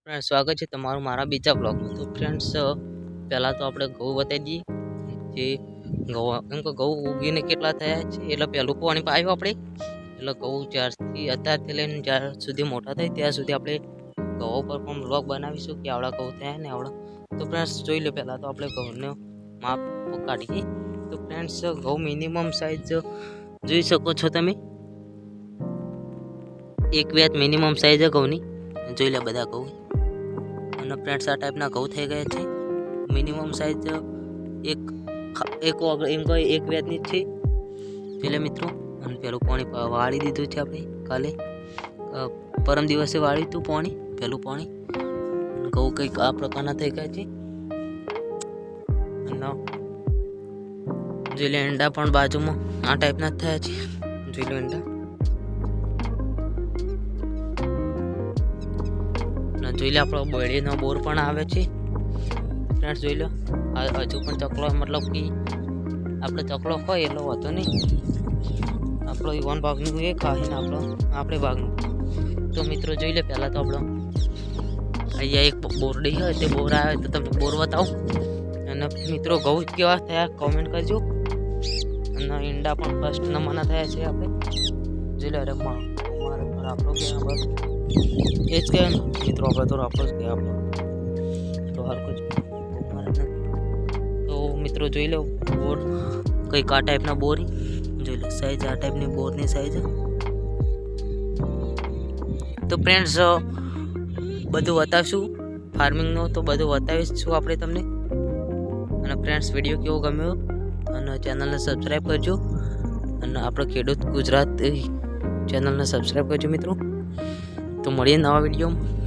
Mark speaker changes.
Speaker 1: Friend સ્વાગત છે તમારું મારા બીજા બ્લોગમાં। તો ફ્રેન્ડ્સ પહેલાં તો આપણે ઘઉં બતાવી દઈએ જે ઘઉં એમ કે ઘઉં ઉગીને કેટલા થયા છે એટલે પહેલું પાણી પાયું આપણે એટલે ઘઉં જ્યારથી અત્યારથી લઈને જ્યાર સુધી મોટા થાય ત્યાં સુધી આપણે ઘઉં પર પણ બ્લોગ બનાવીશું કે આવડા ઘઉં થયા ને આવડા। તો ફ્રેન્ડ્સ જોઈ લો પહેલાં તો આપણે ઘઉંનો માપ કાઢીએ। તો ફ્રેન્ડ્સ ઘઉં મિનિમમ સાઇઝ જોઈ શકો છો તમે, એક વેત મિનિમમ સાઇઝ ઘઉંની જોઈ લે બધા ઘઉં। અને ફ્રેન્ડ્સ આ ટાઈપના ઘઉં થઈ ગયા છે, મિનિમમ સાઇઝ એક વેતની જ છે એટલે મિત્રો। અને પેલું પાણી વાળી દીધું છે આપણે કાલે, પરમ દિવસે વાળ્યું હતું પાણી, પહેલું પાણી। ઘઉં કંઈક આ પ્રકારના થઈ ગયા છે। અને જોઈ લે ઈંડા પણ બાજુમાં આ ટાઈપના જ થયા છે, જોઈ લો ઈંડા। જોઈ લે આપણો બોડીનો બોર પણ આવે છે ફ્રેન્ડ્સ, જોઈ લો હજુ પણ ચકલો મતલબ કે આપણે ચકલો હોય એટલો વાંધો નહીં, આપણો ઈવન ભાગનું એ ખાઈને આપણે ભાગનું। તો મિત્રો જોઈ લે પહેલાં તો આપણો અહીંયા એક બોરડી હોય તે બોર આવે તો તમે બોર બતાવો। અને મિત્રો ઘઉં કેવા થયા કોમેન્ટ કરજો। અને ઈંડા પણ ફર્સ્ટ નંબરના થયા છે આપણે જોઈ લે। અરે આપણો કે બસ એ જ કહેવાય ને મિત્રો, આપણે તો આપણો જ કહેવાય આપણો તો હરકું જ। તો મિત્રો જોઈ લો બોર કંઈક આ ટાઈપના બોર જોઈ લો, સાઈઝ આ ટાઈપની બોરની સાઈઝ। તો ફ્રેન્ડ્સ બધું બતાવશું ફાર્મિંગનું, તો બધું બતાવીશું આપણે તમને। અને ફ્રેન્ડ્સ વિડીયો કેવો ગમ્યો અને ચેનલને સબસ્ક્રાઈબ કરજો, અને આપણે ખેડૂત ગુજરાત ચેનલને સબસ્ક્રાઈબ કરજો મિત્રો। તો મળીએ નવા વિડીયોમાં।